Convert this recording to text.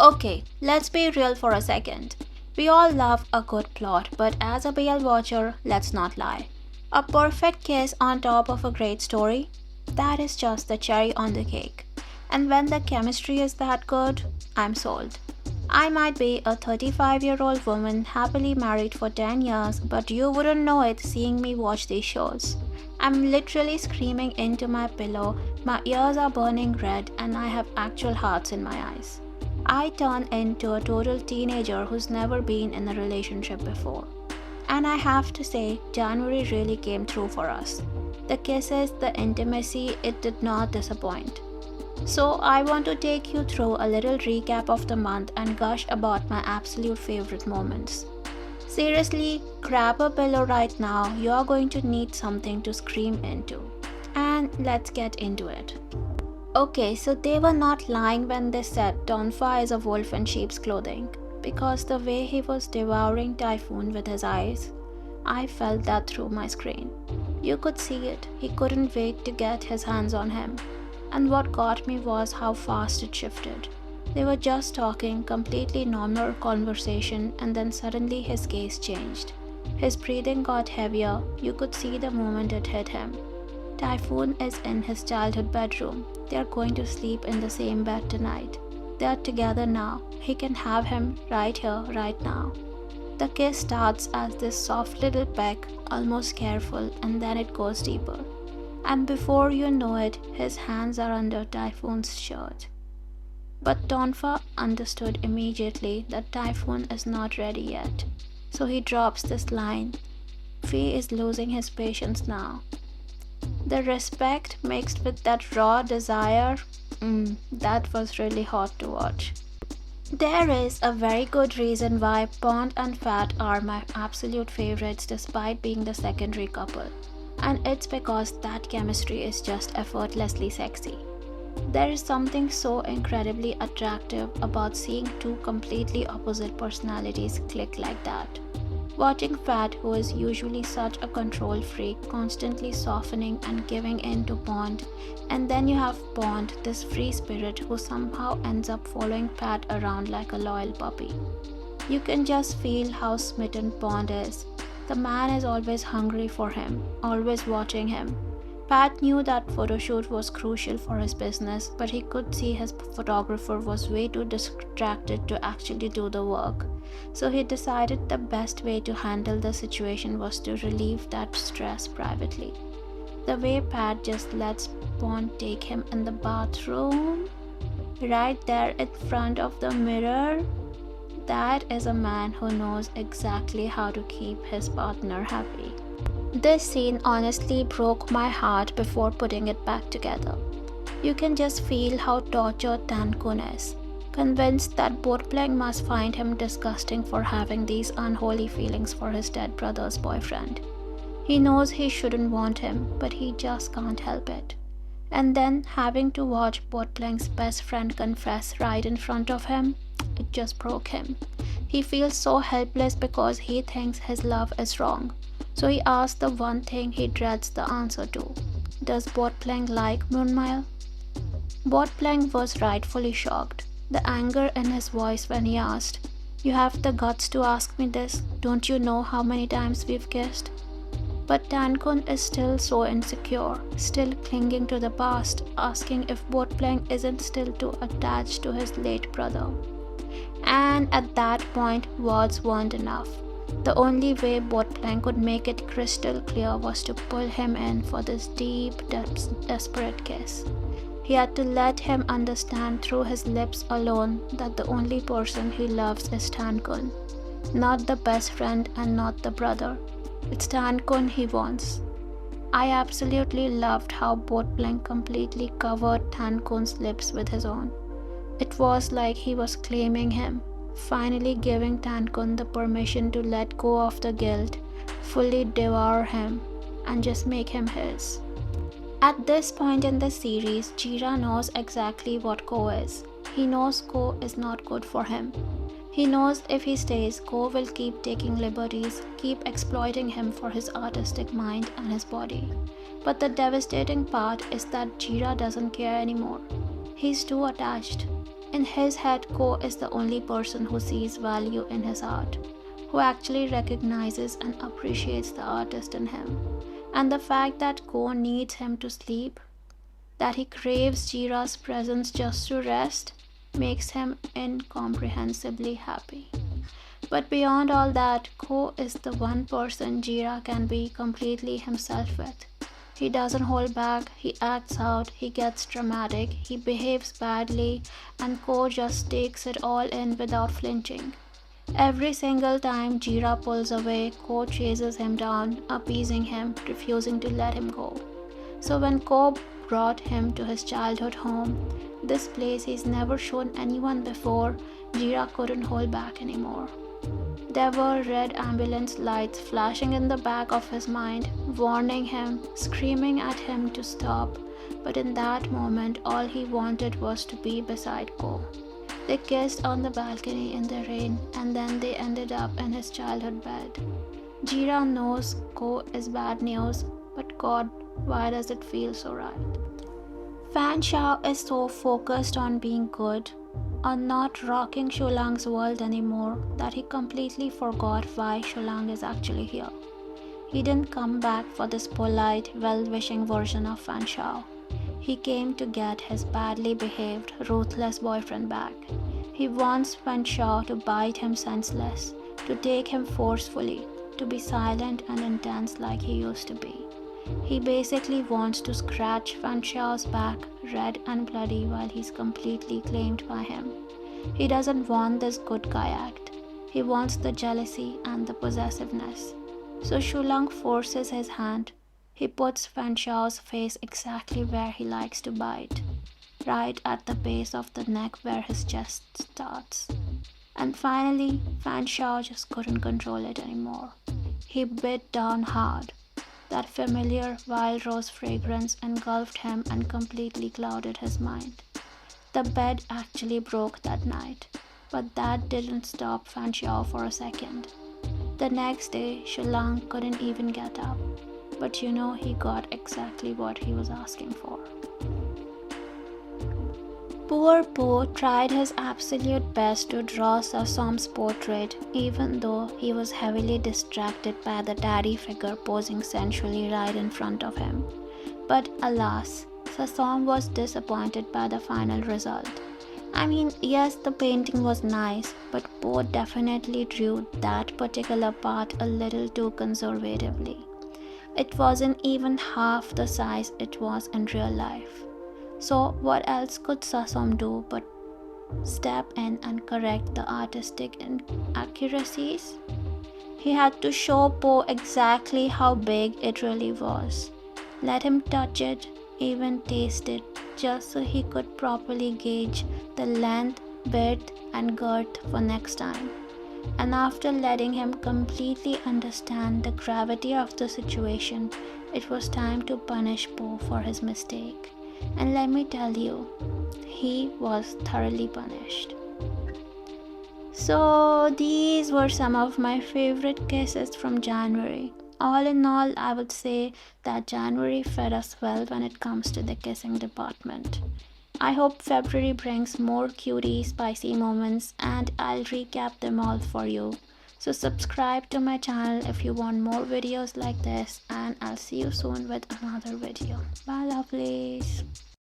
Okay, let's be real for a second. We all love a good plot, but as a BL watcher, let's not lie. A perfect kiss on top of a great story? That is just the cherry on the cake. And when the chemistry is that good, I'm sold. I might be a 35-year-old woman happily married for 10 years, but you wouldn't know it seeing me watch these shows. I'm literally screaming into my pillow, my ears are burning red, and I have actual hearts in my eyes. I turn into a total teenager who's never been in a relationship before. And I have to say, January really came through for us. The kisses, the intimacy, it did not disappoint. So I want to take you through a little recap of the month and gush about my absolute favorite moments. Seriously, grab a pillow right now, you're going to need something to scream into. And let's get into it. Okay, so they were not lying when they said Tonfa is a wolf in sheep's clothing, because the way he was devouring Typhoon with his eyes, I felt that through my screen. You could see it, he couldn't wait to get his hands on him. And what got me was how fast it shifted. They were just talking, completely normal conversation, and then suddenly his gaze changed. His breathing got heavier, you could see the moment it hit him. Typhoon is in his childhood bedroom. They are going to sleep in the same bed tonight. They are together now. He can have him right here, right now. The kiss starts as this soft little peck, almost careful, and then it goes deeper. And before you know it, his hands are under Typhoon's shirt. But Tonfa understood immediately that Typhoon is not ready yet. So he drops this line. Fee is losing his patience now. The respect mixed with that raw desire, that was really hot to watch. There is a very good reason why Pond and Fat are my absolute favorites despite being the secondary couple. And it's because that chemistry is just effortlessly sexy. There is something so incredibly attractive about seeing two completely opposite personalities click like that. Watching Fat, who is usually such a control freak, constantly softening and giving in to Pond, and then you have Pond, this free spirit who somehow ends up following Pat around like a loyal puppy. You can just feel how smitten Pond is. The man is always hungry for him, always watching him. Pat knew that photo shoot was crucial for his business, but he could see his photographer was way too distracted to actually do the work. So he decided the best way to handle the situation was to relieve that stress privately. The way Pat just lets Pond take him in the bathroom, right there in front of the mirror, that is a man who knows exactly how to keep his partner happy. This scene honestly broke my heart before putting it back together. You can just feel how tortured Tankun is, convinced that Botplang must find him disgusting for having these unholy feelings for his dead brother's boyfriend. He knows he shouldn't want him, but he just can't help it. And then having to watch Botplang's best friend confess right in front of him, it just broke him. He feels so helpless because he thinks his love is wrong. So he asks the one thing he dreads the answer to. Does Botplang like Moonmile? Botplang was rightfully shocked. The anger in his voice when he asked, "You have the guts to ask me this? Don't you know how many times we've kissed?" But Tankun is still so insecure, still clinging to the past, asking if Botplang isn't still too attached to his late brother. And at that point, words weren't enough. The only way Botplang could make it crystal clear was to pull him in for this deep, desperate kiss. He had to let him understand through his lips alone that the only person he loves is Tankun. Not the best friend and not the brother. It's Tankun he wants. I absolutely loved how Botplang completely covered Tankun's lips with his own. It was like he was claiming him, finally giving Tankun the permission to let go of the guilt, fully devour him, and just make him his. At this point in the series, Jira knows exactly what Ko is. He knows Ko is not good for him. He knows if he stays, Ko will keep taking liberties, keep exploiting him for his artistic mind and his body. But the devastating part is that Jira doesn't care anymore. He's too attached. In his head, Ko is the only person who sees value in his art, who actually recognizes and appreciates the artist in him. And the fact that Ko needs him to sleep, that he craves Jira's presence just to rest, makes him incomprehensibly happy. But beyond all that, Ko is the one person Jira can be completely himself with. He doesn't hold back, he acts out, he gets dramatic, he behaves badly, and Ko just takes it all in without flinching. Every single time Jira pulls away, Ko chases him down, appeasing him, refusing to let him go. So when Ko brought him to his childhood home, this place he's never shown anyone before, Jira couldn't hold back anymore. There were red ambulance lights flashing in the back of his mind, warning him, screaming at him to stop, but in that moment all he wanted was to be beside Ko. They kissed on the balcony in the rain, and then they ended up in his childhood bed. Jira knows Ko is bad news, but God, why does it feel so right? Fan Shao is so focused on being good, on not rocking Shulang's world anymore, that he completely forgot why Shulang is actually here. He didn't come back for this polite, well-wishing version of Fan Shao. He came to get his badly behaved, ruthless boyfriend back. He wants Fan Shao to bite him senseless, to take him forcefully, to be silent and intense like he used to be. He basically wants to scratch Fan Shao's back red and bloody while he's completely claimed by him. He doesn't want this good guy act. He wants the jealousy and the possessiveness. So Shulang forces his hand. He puts Fan Shao's face exactly where he likes to bite, right at the base of the neck where his chest starts. And finally, Fan Shao just couldn't control it anymore. He bit down hard. That familiar wild rose fragrance engulfed him and completely clouded his mind. The bed actually broke that night, but that didn't stop Fan Xiao for a second. The next day, Shulang couldn't even get up, but he got exactly what he was asking for. Poor Po tried his absolute best to draw Sasom's portrait, even though he was heavily distracted by the daddy figure posing sensually right in front of him. But alas, Sasom was disappointed by the final result. I mean, yes, the painting was nice, but Po definitely drew that particular part a little too conservatively. It wasn't even half the size it was in real life. So what else could Sasom do but step in and correct the artistic inaccuracies? He had to show Po exactly how big it really was. Let him touch it, even taste it, just so he could properly gauge the length, width and girth for next time. And after letting him completely understand the gravity of the situation, it was time to punish Po for his mistake. And let me tell you, he was thoroughly punished. So these were some of my favorite cases from January. All in all, I would say that January fed us well when it comes to the kissing department. I hope February brings more cutie, spicy moments, and I'll recap them all for you. So subscribe to my channel if you want more videos like this, and I'll see you soon with another video. Bye lovelies.